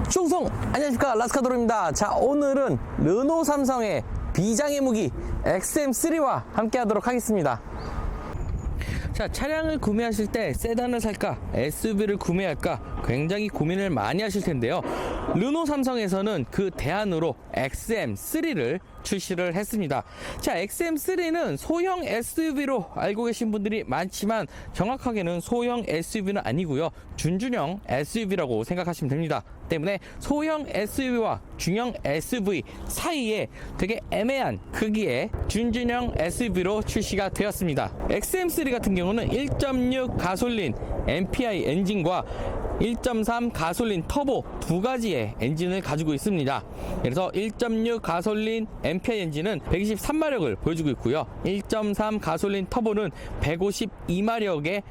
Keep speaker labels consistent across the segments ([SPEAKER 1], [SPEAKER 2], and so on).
[SPEAKER 1] 충성! 안녕하십니까, 라스카도로입니다. 자, 오늘은 르노 삼성의 비장의 무기 XM3와 함께 하도록 하겠습니다. 자, 차량을 구매하실 때 세단을 살까 SUV를 구매할까 굉장히 고민을 많이 하실 텐데요. 르노 삼성에서는 그 대안으로 XM3를 출시를 했습니다. 자, XM3는 소형 SUV로 알고 계신 분들이 많지만 정확하게는 소형 SUV는 아니고요, 준준형 SUV라고 생각하시면 됩니다. 때문에 소형 SUV와 중형 SUV 사이에 되게 애매한 크기의 준준형 SUV로 출시가 되었습니다. XM3 같은 경우는 1.6 가솔린 MPI 엔진과 1.3 가솔린 터보 두 가지의 엔진을 가지고 있습니다. 그래서 1.6 가솔린 MPI 엔진은 123마력을 보여주고 있고요, 1.3 가솔린 터보는 152마력의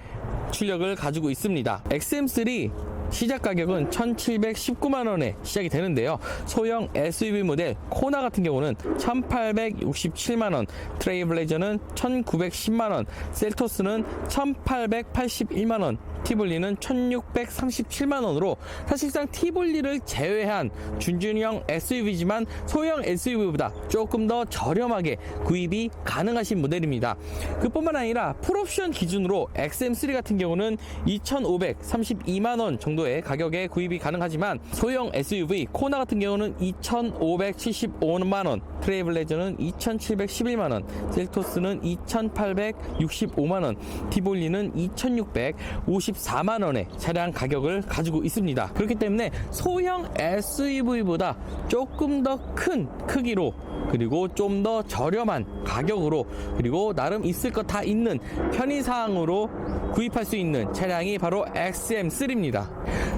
[SPEAKER 1] 출력을 가지고 있습니다. XM3 시작 가격은 1,719만원에 시작이 되는데요. 소형 SUV 모델 코나 같은 경우는 1,867만원, 트레일블레이저는 1,910만원, 셀토스는 1,881만원, 티볼리는 1,637만원으로 사실상 티볼리를 제외한 준준형 SUV지만 소형 SUV보다 조금 더 저렴하게 구입이 가능하신 모델입니다. 그뿐만 아니라 풀옵션 기준으로 XM3 같은 경우는 2,532만원 정도의 가격에 구입이 가능하지만 소형 SUV 코나 같은 경우는 2,575만원, 트레일블레이저는 2,711만원, 셀토스는 2,865만원, 티볼리는 2,654만원의 차량 가격을 가지고 있습니다. 그렇기 때문에 소형 SUV보다 조금 더 큰 크기로, 그리고 좀 더 저렴한 가격으로, 그리고 나름 있을 것 다 있는 편의사항으로 구입할 수 있는 차량이 바로 XM3입니다.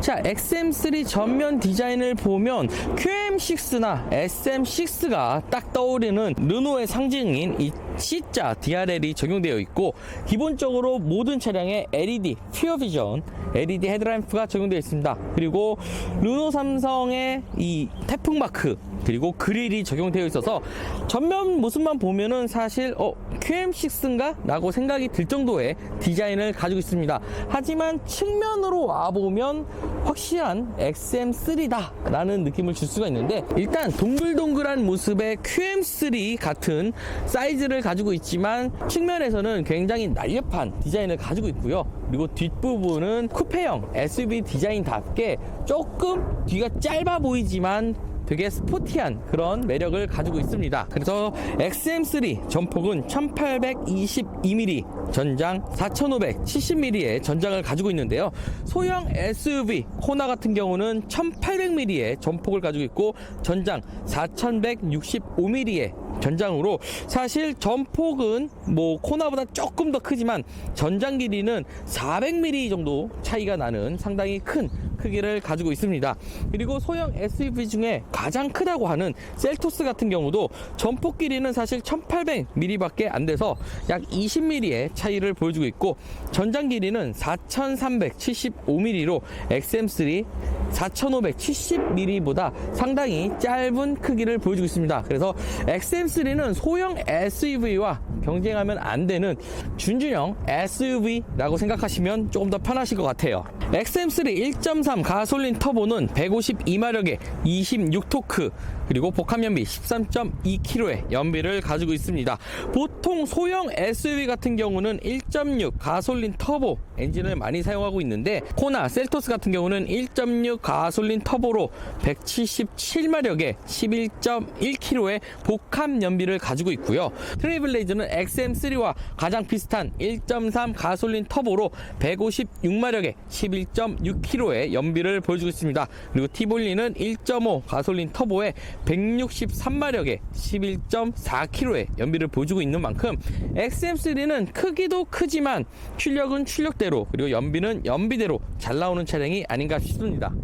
[SPEAKER 1] 자, XM3 전면 디자인을 보면 QM6나 SM6가 딱 떠오르는 르노의 상징인 이 C자 DRL이 적용되어 있고, 기본적으로 모든 차량에 LED 퓨어비전 LED 헤드램프가 적용되어 있습니다. 그리고 르노 삼성의 이 태풍 마크, 그리고 그릴이 적용되어 있어서 전면 모습만 보면은 사실 QM6인가? 라고 생각이 들 정도의 디자인을 가지고 있습니다. 하지만 측면으로 와보면 확실한 XM3다 라는 느낌을 줄 수가 있는데, 일단 동글동글한 모습의 QM3 같은 사이즈를 가지고 있지만 측면에서는 굉장히 날렵한 디자인을 가지고 있고요. 그리고 뒷부분은 쿠페형 SUV 디자인답게 조금 뒤가 짧아 보이지만 되게 스포티한 그런 매력을 가지고 있습니다. 그래서 XM3 전폭은 1822mm, 전장 4570mm의 전장을 가지고 있는데요. 소형 SUV 코나 같은 경우는 1800mm의 전폭을 가지고 있고, 전장 4165mm의 전장으로 사실 전폭은 뭐 코나보다 조금 더 크지만 전장 길이는 400mm 정도 차이가 나는 상당히 큰 크기를 가지고 있습니다. 그리고 소형 SUV 중에 가장 크다고 하는 셀토스 같은 경우도 전폭 길이는 사실 1800mm 밖에 안 돼서 약 20mm의 차이를 보여주고 있고, 전장 길이는 4375mm로 XM3 4570mm보다 상당히 짧은 크기를 보여주고 있습니다. 그래서 XM3는 소형 SUV와 경쟁하면 안 되는 준준형 SUV라고 생각하시면 조금 더 편하실 것 같아요. XM3 1.3 가솔린 터보는 152마력의 26토크, 그리고 복합 연비 13.2kg의 연비를 가지고 있습니다. 보통 소형 SUV 같은 경우는 1.6 가솔린 터보 엔진을 많이 사용하고 있는데, 코나, 셀토스 같은 경우는 1.6 가솔린 터보로 177마력의 11.1kg의 복합 연비를 가지고 있고요. 트레일블레이저는 XM3와 가장 비슷한 1.3 가솔린 터보로 156마력의 11.6kg의 연비를 보여주고 있습니다. 그리고 티볼리는 1.5 가솔린 터보에 163마력의 11.4kg의 연비를 보여주고 있는 만큼 XM3는 크기도 크지만 출력은 출력대로, 그리고 연비는 연비대로 잘 나오는 차량이 아닌가 싶습니다.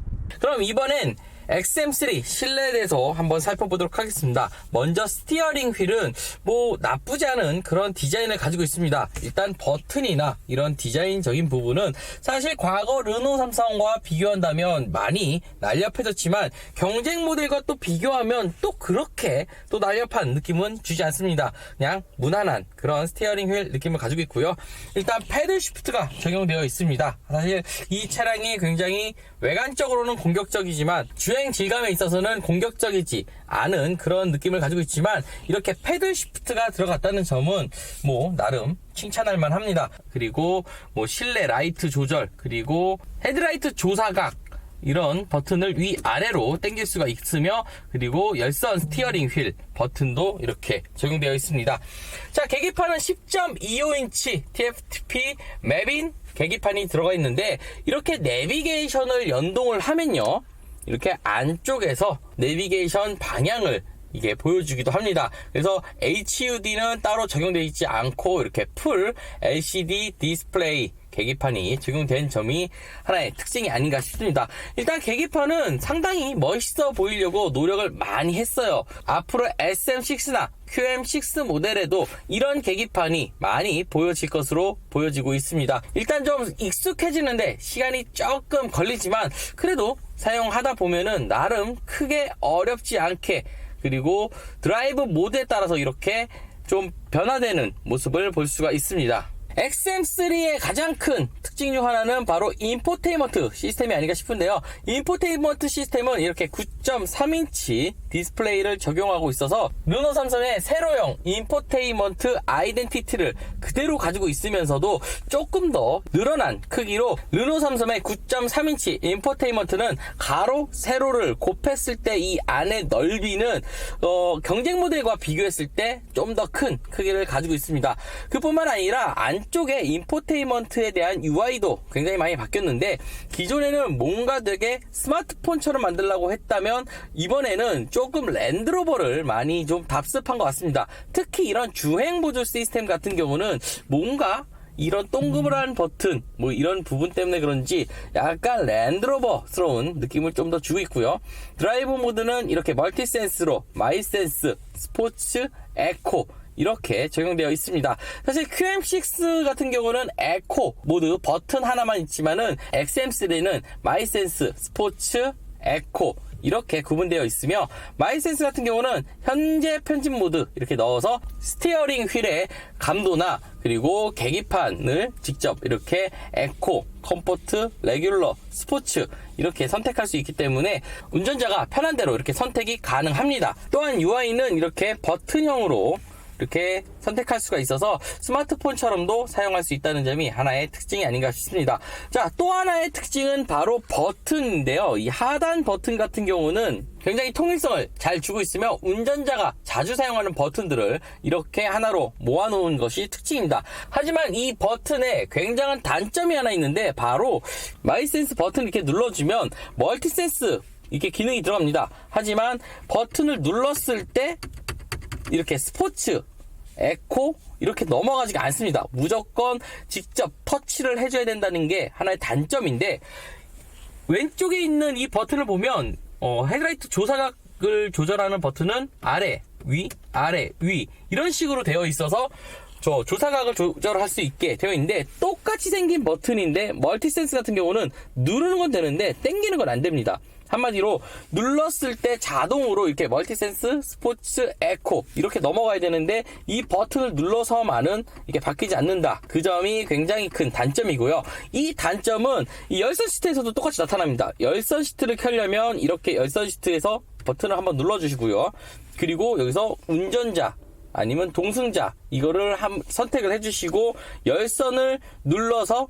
[SPEAKER 1] 그럼 이번엔 XM3 실내에 대해서 한번 살펴보도록 하겠습니다. 먼저 스티어링 휠은 뭐 나쁘지 않은 그런 디자인을 가지고 있습니다. 일단 버튼이나 이런 디자인적인 부분은 사실 과거 르노 삼성과 비교한다면 많이 날렵해졌지만 경쟁 모델과 또 비교하면 또 그렇게 또 날렵한 느낌은 주지 않습니다. 그냥 무난한 그런 스티어링 휠 느낌을 가지고 있고요. 일단 패들 시프트가 적용되어 있습니다. 사실 이 차량이 굉장히 외관적으로는 공격적이지만 주행 질감에 있어서는 공격적이지 않은 그런 느낌을 가지고 있지만 이렇게 패들 시프트가 들어갔다는 점은 뭐 나름 칭찬할 만합니다. 그리고 뭐 실내 라이트 조절, 그리고 헤드라이트 조사각 이런 버튼을 위아래로 당길 수가 있으며, 그리고 열선 스티어링 휠 버튼도 이렇게 적용되어 있습니다. 자, 계기판은 10.25인치 TFT 맵인 계기판이 들어가 있는데, 이렇게 내비게이션을 연동을 하면요, 이렇게 안쪽에서 내비게이션 방향을 이게 보여주기도 합니다. 그래서 HUD는 따로 적용되어 있지 않고 이렇게 풀 LCD 디스플레이 계기판이 적용된 점이 하나의 특징이 아닌가 싶습니다. 일단 계기판은 상당히 멋있어 보이려고 노력을 많이 했어요. 앞으로 SM6나 QM6 모델에도 이런 계기판이 많이 보여질 것으로 보여지고 있습니다. 일단 좀 익숙해지는데 시간이 조금 걸리지만 그래도 사용하다 보면은 나름 크게 어렵지 않게, 그리고 드라이브 모드에 따라서 이렇게 좀 변화되는 모습을 볼 수가 있습니다. XM3의 가장 큰 특징 중 하나는 바로 인포테인먼트 시스템이 아닌가 싶은데요. 인포테인먼트 시스템은 이렇게 9.3인치 디스플레이를 적용하고 있어서 르노 삼성의 세로형 인포테인먼트 아이덴티티를 그대로 가지고 있으면서도 조금 더 늘어난 크기로 르노 삼성의 9.3인치 인포테인먼트는 가로, 세로를 곱했을 때 이 안의 넓이는 경쟁 모델과 비교했을 때 좀 더 큰 크기를 가지고 있습니다. 그뿐만 아니라 안쪽에 인포테인먼트에 대한 UI도 굉장히 많이 바뀌었는데, 기존에는 뭔가 되게 스마트폰처럼 만들려고 했다면 이번에는 조금 랜드로버를 많이 좀 답습한 것 같습니다. 특히 이런 주행 보조 시스템 같은 경우는 뭔가 이런 동그란 버튼 뭐 이런 부분 때문에 그런지 약간 랜드로버스러운 느낌을 좀 더 주고 있고요. 드라이브 모드는 이렇게 멀티센스로 마이센스, 스포츠, 에코 이렇게 적용되어 있습니다. 사실 QM6 같은 경우는 에코 모드 버튼 하나만 있지만은 XM3는 마이센스, 스포츠, 에코 이렇게 구분되어 있으며, 마이센스 같은 경우는 현재 편집 모드 이렇게 넣어서 스티어링 휠의 감도나 그리고 계기판을 직접 이렇게 에코, 컴포트, 레귤러, 스포츠 이렇게 선택할 수 있기 때문에 운전자가 편한 대로 이렇게 선택이 가능합니다. 또한 UI는 이렇게 버튼형으로 이렇게 선택할 수가 있어서 스마트폰처럼도 사용할 수 있다는 점이 하나의 특징이 아닌가 싶습니다. 자, 또 하나의 특징은 바로 버튼인데요. 이 하단 버튼 같은 경우는 굉장히 통일성을 잘 주고 있으며 운전자가 자주 사용하는 버튼들을 이렇게 하나로 모아놓은 것이 특징입니다. 하지만 이 버튼에 굉장한 단점이 하나 있는데, 바로 마이센스 버튼을 이렇게 눌러주면 멀티센스 이렇게 기능이 들어갑니다. 하지만 버튼을 눌렀을 때 이렇게 스포츠, 에코 이렇게 넘어가지가 않습니다. 무조건 직접 터치를 해줘야 된다는 게 하나의 단점인데, 왼쪽에 있는 이 버튼을 보면 헤드라이트 조사각을 조절하는 버튼은 아래, 위, 아래, 위 이런 식으로 되어 있어서 저 조사각을 조절할 수 있게 되어 있는데, 똑같이 생긴 버튼인데 멀티센스 같은 경우는 누르는 건 되는데 당기는 건 안 됩니다. 한마디로 눌렀을 때 자동으로 이렇게 멀티센스, 스포츠, 에코 이렇게 넘어가야 되는데 이 버튼을 눌러서만은 이게 바뀌지 않는다. 그 점이 굉장히 큰 단점이고요. 이 단점은 이 열선 시트에서도 똑같이 나타납니다. 열선 시트를 켜려면 이렇게 열선 시트에서 버튼을 한번 눌러주시고요. 그리고 여기서 운전자 아니면 동승자 이거를 선택을 해주시고 열선을 눌러서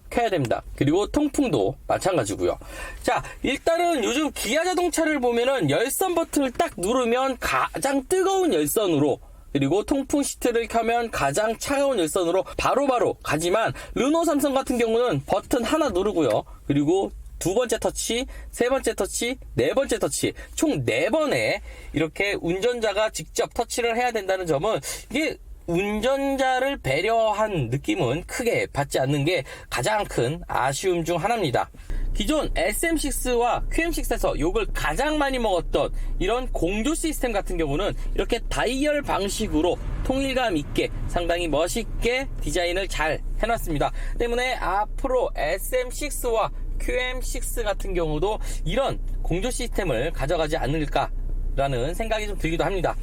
[SPEAKER 1] 켜야 됩니다. 그리고 통풍도 마찬가지고요. 자, 일단은 요즘 기아 자동차를 보면은 열선 버튼을 딱 누르면 가장 뜨거운 열선으로, 그리고 통풍 시트를 켜면 가장 차가운 열선으로 바로바로 가지만, 르노 삼성 같은 경우는 버튼 하나 누르고요. 그리고 두 번째 터치, 세 번째 터치, 네 번째 터치, 총 4번에 이렇게 운전자가 직접 터치를 해야 된다는 점은, 이게 운전자를 배려한 느낌은 크게 받지 않는 게 가장 큰 아쉬움 중 하나입니다. 기존 SM6와 QM6에서 욕을 가장 많이 먹었던 이런 공조 시스템 같은 경우는 이렇게 다이얼 방식으로 통일감 있게 상당히 멋있게 디자인을 잘 해놨습니다. 때문에 앞으로 SM6와 QM6 같은 경우도 이런 공조 시스템을 가져가지 않을까라는 생각이 좀 들기도 합니다.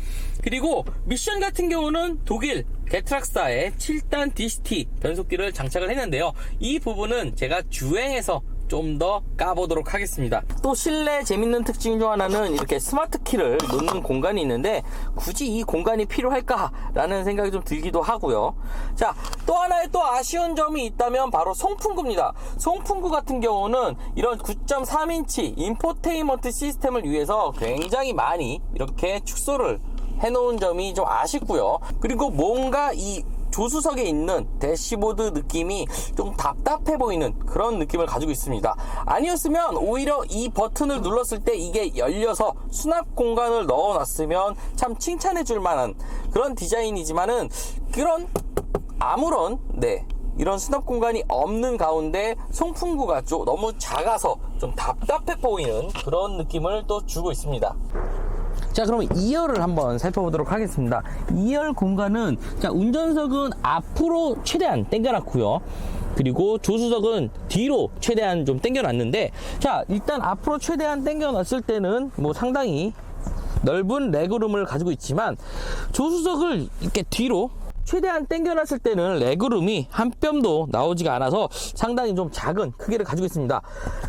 [SPEAKER 1] 그리고 미션 같은 경우는 독일 게트락사의 7단 DCT 변속기를 장착을 했는데요. 이 부분은 제가 주행해서 좀 더 까보도록 하겠습니다. 또 실내 재밌는 특징 중 하나는 이렇게 스마트 키를 놓는 공간이 있는데 굳이 이 공간이 필요할까 라는 생각이 좀 들기도 하고요. 자, 또 하나의 또 아쉬운 점이 있다면 바로 송풍구입니다. 송풍구 같은 경우는 이런 9.3인치 인포테인먼트 시스템을 위해서 굉장히 많이 이렇게 축소를 해놓은 점이 좀 아쉽고요. 그리고 뭔가 이 조수석에 있는 대시보드 느낌이 좀 답답해 보이는 그런 느낌을 가지고 있습니다. 아니었으면 오히려 이 버튼을 눌렀을 때 이게 열려서 수납 공간을 넣어놨으면 참 칭찬해 줄 만한 그런 디자인이지만은 그런 아무런 이런 수납 공간이 없는 가운데 송풍구가 좀 너무 작아서 좀 답답해 보이는 그런 느낌을 또 주고 있습니다. 자, 그럼 2열을 한번 살펴보도록 하겠습니다. 2열 공간은, 자, 운전석은 앞으로 최대한 당겨놨고요. 그리고 조수석은 뒤로 최대한 좀 당겨놨는데, 자, 일단 앞으로 최대한 당겨놨을 때는 뭐 상당히 넓은 레그룸을 가지고 있지만, 조수석을 이렇게 뒤로 최대한 당겨놨을 때는 레그룸이 한 뼘도 나오지가 않아서 상당히 좀 작은 크기를 가지고 있습니다.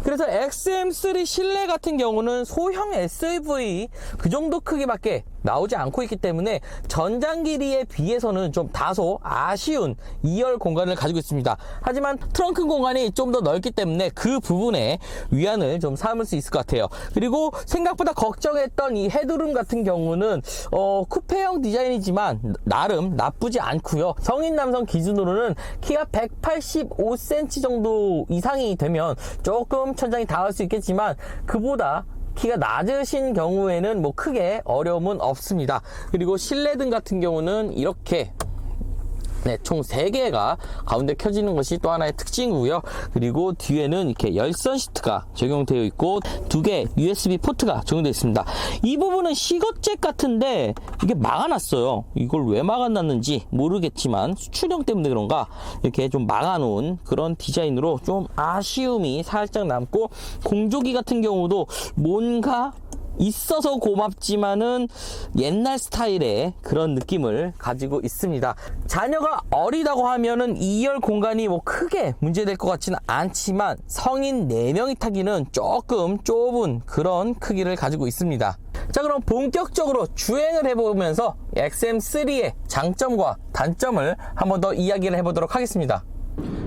[SPEAKER 1] 그래서 XM3 실내 같은 경우는 소형 SUV 그 정도 크기밖에 나오지 않고 있기 때문에 전장 길이에 비해서는 좀 다소 아쉬운 2열 공간을 가지고 있습니다. 하지만 트렁크 공간이 좀 더 넓기 때문에 그 부분에 위안을 좀 삼을 수 있을 것 같아요. 그리고 생각보다 걱정했던 이 헤드룸 같은 경우는 쿠페형 디자인이지만 나름 나쁘지 않고요. 성인 남성 기준으로는 키가 185cm 정도 이상이 되면 조금 천장이 닿을 수 있겠지만 그보다 키가 낮으신 경우에는 뭐 크게 어려움은 없습니다. 그리고 실내등 같은 경우는 이렇게 총 3개가 가운데 켜지는 것이 또 하나의 특징이고요. 그리고 뒤에는 이렇게 열선 시트가 적용되어 있고 2개 USB 포트가 적용되어 있습니다. 이 부분은 시거잭 같은데 이게 막아놨어요. 이걸 왜 막아놨는지 모르겠지만 수출형 때문에 그런가 이렇게 좀 막아놓은 그런 디자인으로 좀 아쉬움이 살짝 남고, 공조기 같은 경우도 뭔가 있어서 고맙지만은 옛날 스타일의 그런 느낌을 가지고 있습니다. 자녀가 어리다고 하면은 2열 공간이 뭐 크게 문제될 것 같지는 않지만 성인 4명이 타기는 조금 좁은 그런 크기를 가지고 있습니다. 자, 그럼 본격적으로 주행을 해보면서 XM3의 장점과 단점을 한번 더 이야기를 해보도록 하겠습니다.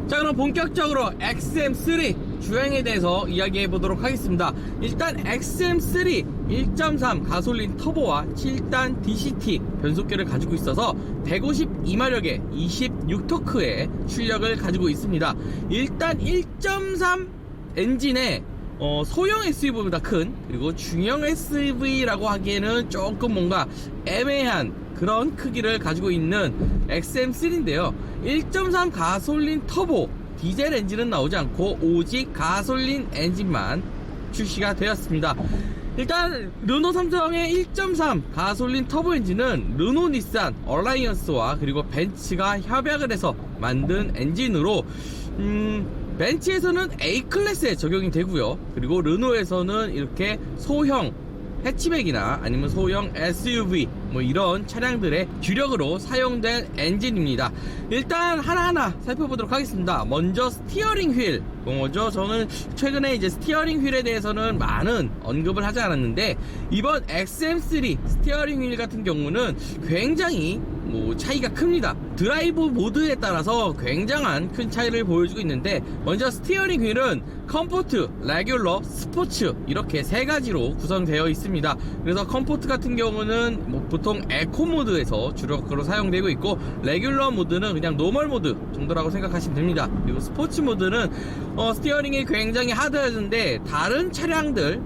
[SPEAKER 1] 자, 그럼 본격적으로 XM3 주행에 대해서 이야기해 보도록 하겠습니다. 일단 XM3 1.3 가솔린 터보와 7단 DCT 변속기를 가지고 있어서 152마력의 26토크의 출력을 가지고 있습니다. 일단 1.3 엔진에 소형 SUV보다 큰, 그리고 중형 SUV라고 하기에는 조금 뭔가 애매한 그런 크기를 가지고 있는 XM3인데요 1.3 가솔린 터보 디젤 엔진은 나오지 않고 오직 가솔린 엔진만 출시가 되었습니다. 일단 르노 삼성의 1.3 가솔린 터보 엔진은 르노 닛산 얼라이언스와 그리고 벤츠가 협약을 해서 만든 엔진으로 벤츠에서는 A클래스에 적용이 되고요. 그리고 르노에서는 이렇게 소형 해치백이나 아니면 소형 SUV 뭐 이런 차량들의 주력으로 사용된 엔진입니다. 일단 하나하나 살펴보도록 하겠습니다. 먼저 스티어링 휠 용어죠. 저는 최근에 이제 스티어링 휠에 대해서는 많은 언급을 하지 않았는데 이번 XM3 스티어링 휠 같은 경우는 굉장히 차이가 큽니다. 드라이브 모드에 따라서 굉장한 큰 차이를 보여주고 있는데, 먼저 스티어링 휠은 컴포트, 레귤러, 스포츠 이렇게 3가지로 구성되어 있습니다. 그래서 컴포트 같은 경우는 보통 에코 모드에서 주력으로 사용되고 있고, 레귤러 모드는 그냥 노멀 모드 정도라고 생각하시면 됩니다. 그리고 스포츠 모드는 스티어링이 굉장히 하드해졌는데 다른 차량들,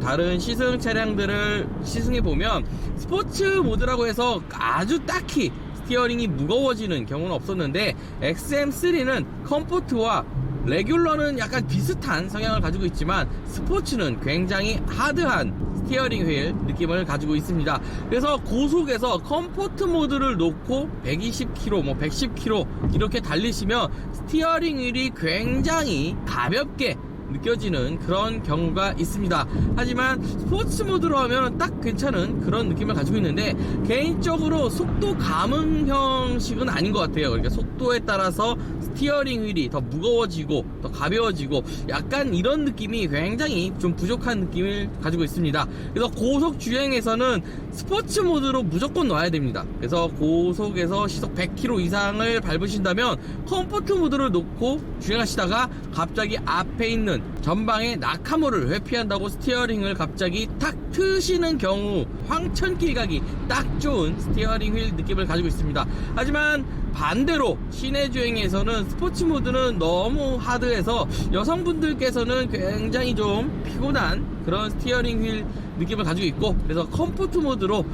[SPEAKER 1] 다른 시승 차량들을 시승해보면 스포츠 모드라고 해서 아주 딱히 스티어링이 무거워지는 경우는 없었는데 XM3는 컴포트와 레귤러는 약간 비슷한 성향을 가지고 있지만 스포츠는 굉장히 하드한 스티어링 휠 느낌을 가지고 있습니다. 그래서 고속에서 컴포트 모드를 놓고 120km, 뭐 110km 이렇게 달리시면 스티어링 휠이 굉장히 가볍게 느껴지는 그런 경우가 있습니다. 하지만 스포츠 모드로 하면 딱 괜찮은 그런 느낌을 가지고 있는데, 개인적으로 속도 감응 형식은 아닌 것 같아요. 그러니까 속도에 따라서 스티어링 휠이 더 무거워지고 더 가벼워지고 약간 이런 느낌이 굉장히 좀 부족한 느낌을 가지고 있습니다. 그래서 고속 주행에서는 스포츠 모드로 무조건 놔야 됩니다. 그래서 고속에서 시속 100km 이상을 밟으신다면 컴포트 모드를 놓고 주행하시다가 갑자기 앞에 있는 전방의 낙하물을 회피한다고 스티어링을 갑자기 탁 트시는 경우 황천길 가기 딱 좋은 스티어링 휠 느낌을 가지고 있습니다. 하지만 반대로 시내 주행에서는 스포츠 모드는 너무 하드해서 여성분들께서는 굉장히 좀 피곤한 그런 스티어링 휠 느낌을 가지고 있고, 그래서 컴포트 모드로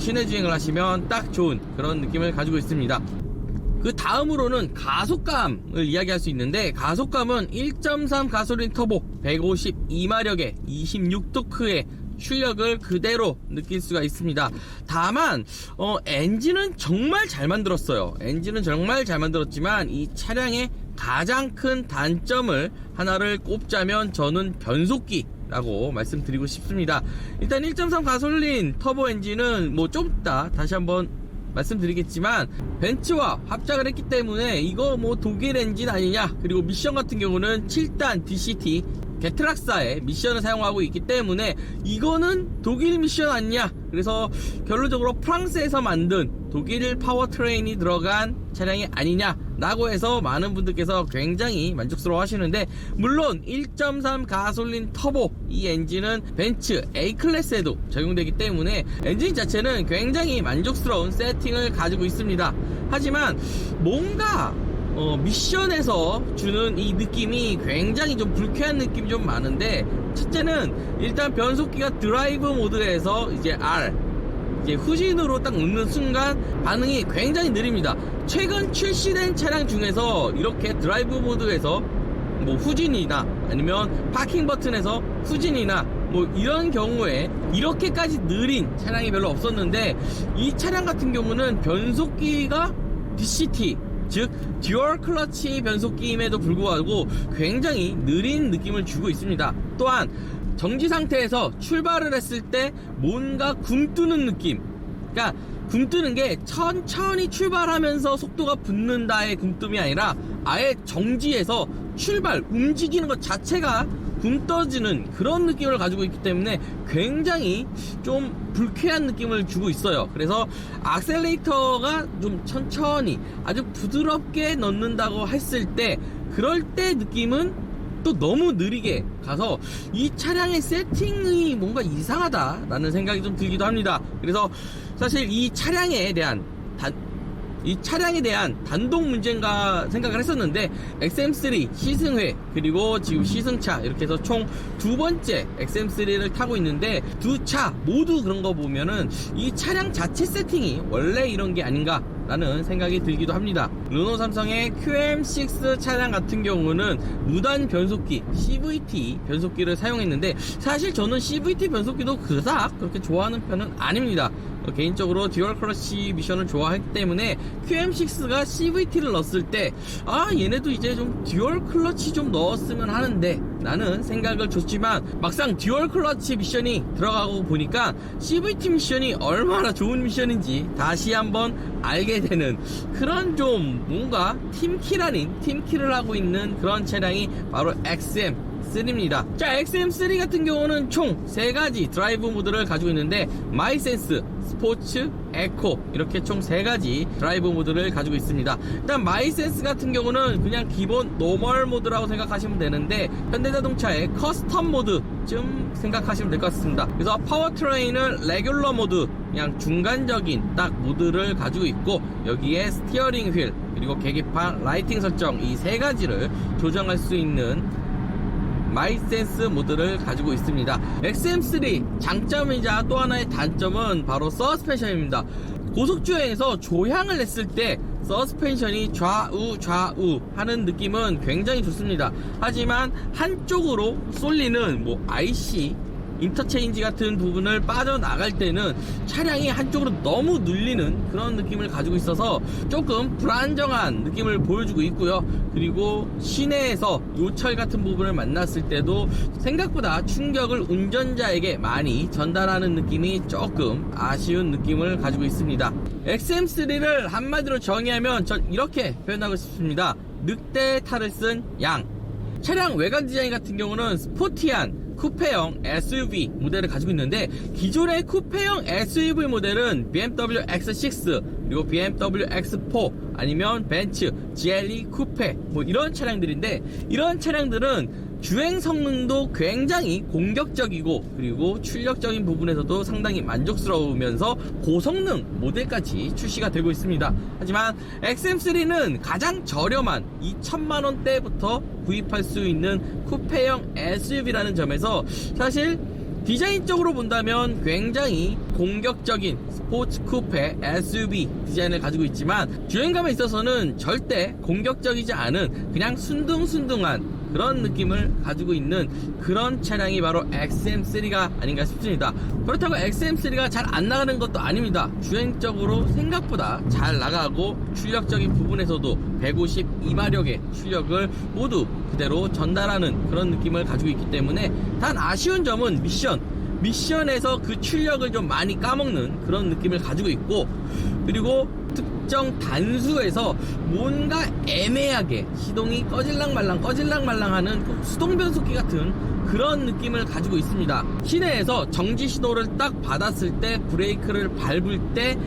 [SPEAKER 1] 시내 주행을 하시면 딱 좋은 그런 느낌을 가지고 있습니다. 그 다음으로는 가속감을 이야기할 수 있는데, 가속감은 1.3 가솔린 터보 152마력에 26토크의 출력을 그대로 느낄 수가 있습니다. 다만 엔진은 정말 잘 만들었어요. 엔진은 정말 잘 만들었지만 이 차량의 가장 큰 단점을 하나를 꼽자면 저는 변속기라고 말씀드리고 싶습니다. 일단 1.3 가솔린 터보 엔진은 뭐 좀 이따 다시 한번 말씀드리겠지만 벤츠와 합작을 했기 때문에 이거 뭐 독일 엔진 아니냐, 그리고 미션 같은 경우는 7단 DCT 게트락사의 미션을 사용하고 있기 때문에 이거는 독일 미션 아니냐, 그래서 결론적으로 프랑스에서 만든 독일 파워트레인이 들어간 차량이 아니냐 라고 해서 많은 분들께서 굉장히 만족스러워 하시는데, 물론 1.3 가솔린 터보 이 엔진은 벤츠 A클래스에도 적용되기 때문에 엔진 자체는 굉장히 만족스러운 세팅을 가지고 있습니다. 하지만 뭔가 미션에서 주는 이 느낌이 굉장히 좀 불쾌한 느낌이 좀 많은데, 첫째는 일단 변속기가 드라이브 모드에서 이제 이제 후진으로 딱 놓는 순간 반응이 굉장히 느립니다. 최근 출시된 차량 중에서 이렇게 드라이브 모드에서 뭐 후진이나 아니면 파킹 버튼에서 후진이나 뭐 이런 경우에 이렇게까지 느린 차량이 별로 없었는데, 이 차량 같은 경우는 변속기가 DCT 즉 듀얼 클러치 변속기임에도 불구하고 굉장히 느린 느낌을 주고 있습니다. 또한 정지 상태에서 출발을 했을 때 뭔가 굼뜨는 느낌, 그러니까 굼뜨는 게 천천히 출발하면서 속도가 붙는다의 굼뜸이 아니라 아예 정지해서 출발 움직이는 것 자체가 굼떠지는 그런 느낌을 가지고 있기 때문에 굉장히 좀 불쾌한 느낌을 주고 있어요. 그래서 악셀레이터가 좀 천천히 아주 부드럽게 넣는다고 했을 때, 그럴 때 느낌은 또 너무 느리게 가서 이 차량의 세팅이 뭔가 이상하다라는 생각이 좀 들기도 합니다. 그래서 사실 이 차량에 대한 단독 문제인가 생각을 했었는데, XM3 시승회 그리고 지금 시승차 이렇게 해서 총 두 번째 XM3를 타고 있는데, 두 차 모두 그런 거 보면은 이 차량 자체 세팅이 원래 이런 게 아닌가 라는 생각이 들기도 합니다. 르노 삼성의 QM6 차량 같은 경우는 무단 변속기 CVT 변속기를 사용했는데, 사실 저는 CVT 변속기도 그닥 그렇게 좋아하는 편은 아닙니다. 개인적으로 듀얼 클러치 미션을 좋아하기 때문에 QM6가 CVT를 넣었을 때 얘네도 이제 좀 듀얼 클러치 좀 넣었으면 하는데 라는 생각을 줬지만, 막상 듀얼 클러치 미션이 들어가고 보니까 CVT 미션이 얼마나 좋은 미션인지 다시 한번 알게 되는 그런 좀 뭔가 팀킬 아닌 팀킬을 하고 있는 그런 차량이 바로 XM3입니다. 자, XM3 같은 경우는 총 3가지 드라이브 모드를 가지고 있는데, 마이센스, 스포츠, 에코 이렇게 총 3가지 드라이브 모드를 가지고 있습니다. 일단 마이센스 같은 경우는 그냥 기본 노멀 모드라고 생각하시면 되는데, 현대자동차의 커스텀 모드쯤 생각하시면 될 것 같습니다. 그래서 파워트레인은 레귤러 모드, 그냥 중간적인 딱 모드를 가지고 있고, 여기에 스티어링 휠 그리고 계기판, 라이팅 설정 이 3가지를 조정할 수 있는 마이센스 모드를 가지고 있습니다. XM3 장점이자 또 하나의 단점은 바로 서스펜션입니다. 고속주행에서 조향을 냈을 때 서스펜션이 좌우 하는 느낌은 굉장히 좋습니다. 하지만 한쪽으로 쏠리는 IC 인터체인지 같은 부분을 빠져나갈 때는 차량이 한쪽으로 너무 눌리는 그런 느낌을 가지고 있어서 조금 불안정한 느낌을 보여주고 있고요. 그리고 시내에서 요철 같은 부분을 만났을 때도 생각보다 충격을 운전자에게 많이 전달하는 느낌이 조금 아쉬운 느낌을 가지고 있습니다. XM3를 한마디로 정의하면 전 이렇게 표현하고 싶습니다. 늑대의 탈을 쓴 양. 차량 외관 디자인 같은 경우는 스포티한 쿠페형 SUV 모델을 가지고 있는데, 기존의 쿠페형 SUV 모델은 BMW X6 그리고 BMW X4 아니면 벤츠 GLE 쿠페 이런 차량들인데, 이런 차량들은 주행 성능도 굉장히 공격적이고 그리고 출력적인 부분에서도 상당히 만족스러우면서 고성능 모델까지 출시가 되고 있습니다. 하지만 XM3는 가장 저렴한 2천만원대부터 구입할 수 있는 쿠페형 SUV라는 점에서 사실 디자인적으로 본다면 굉장히 공격적인 스포츠 쿠페 SUV 디자인을 가지고 있지만, 주행감에 있어서는 절대 공격적이지 않은 그냥 순둥순둥한 그런 느낌을 가지고 있는 그런 차량이 바로 XM3가 아닌가 싶습니다. 그렇다고 XM3가 잘 안 나가는 것도 아닙니다. 주행적으로 생각보다 잘 나가고 출력적인 부분에서도 152마력의 출력을 모두 그대로 전달하는 그런 느낌을 가지고 있기 때문에, 단 아쉬운 점은 미션에서 그 출력을 좀 많이 까먹는 그런 느낌을 가지고 있고, 그리고 특정 단수에서 뭔가 애매하게 시동이 꺼질랑말랑 하는 수동 변속기 같은 그런 느낌을 가지고 있습니다. 시내에서 정지 신호를 딱 받았을 때 브레이크를 밟을 때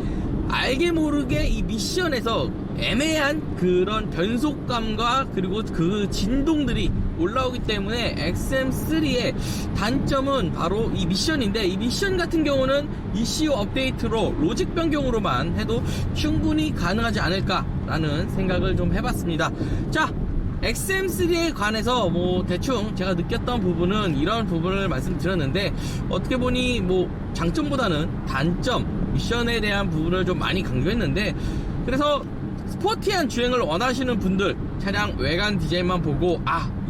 [SPEAKER 1] 알게 모르게 이 미션에서 애매한 그런 변속감과 그리고 그 진동들이 올라오기 때문에 XM3의 단점은 바로 이 미션인데, 이 미션 같은 경우는 ECU 업데이트로 로직 변경으로만 해도 충분히 가능하지 않을까라는 생각을 좀 해봤습니다. 자, XM3에 관해서 대충 제가 느꼈던 부분은 이런 부분을 말씀드렸는데, 어떻게 보니 장점보다는 단점, 미션에 대한 부분을 좀 많이 강조했는데, 그래서 스포티한 주행을 원하시는 분들, 차량 외관 디자인만 보고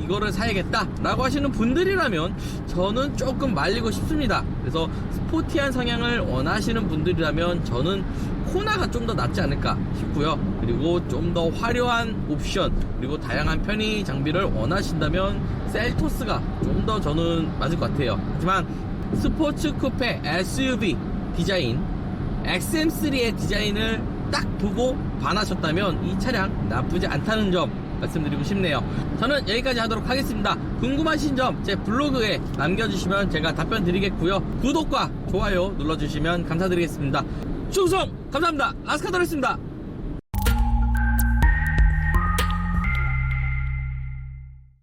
[SPEAKER 1] 이거를 사야겠다 라고 하시는 분들이라면 저는 조금 말리고 싶습니다. 그래서 스포티한 성향을 원하시는 분들이라면 저는 코나가 좀 더 낫지 않을까 싶고요. 그리고 좀 더 화려한 옵션 그리고 다양한 편의 장비를 원하신다면 셀토스가 좀 더 저는 맞을 것 같아요. 하지만 스포츠 쿠페 SUV 디자인 XM3의 디자인을 딱 보고 반하셨다면 이 차량 나쁘지 않다는 점 말씀드리고 싶네요. 저는 여기까지 하도록 하겠습니다. 궁금하신 점 제 블로그에 남겨주시면 제가 답변 드리겠고요. 구독과 좋아요 눌러주시면 감사드리겠습니다. 충성 감사합니다. 라스카더였습니다.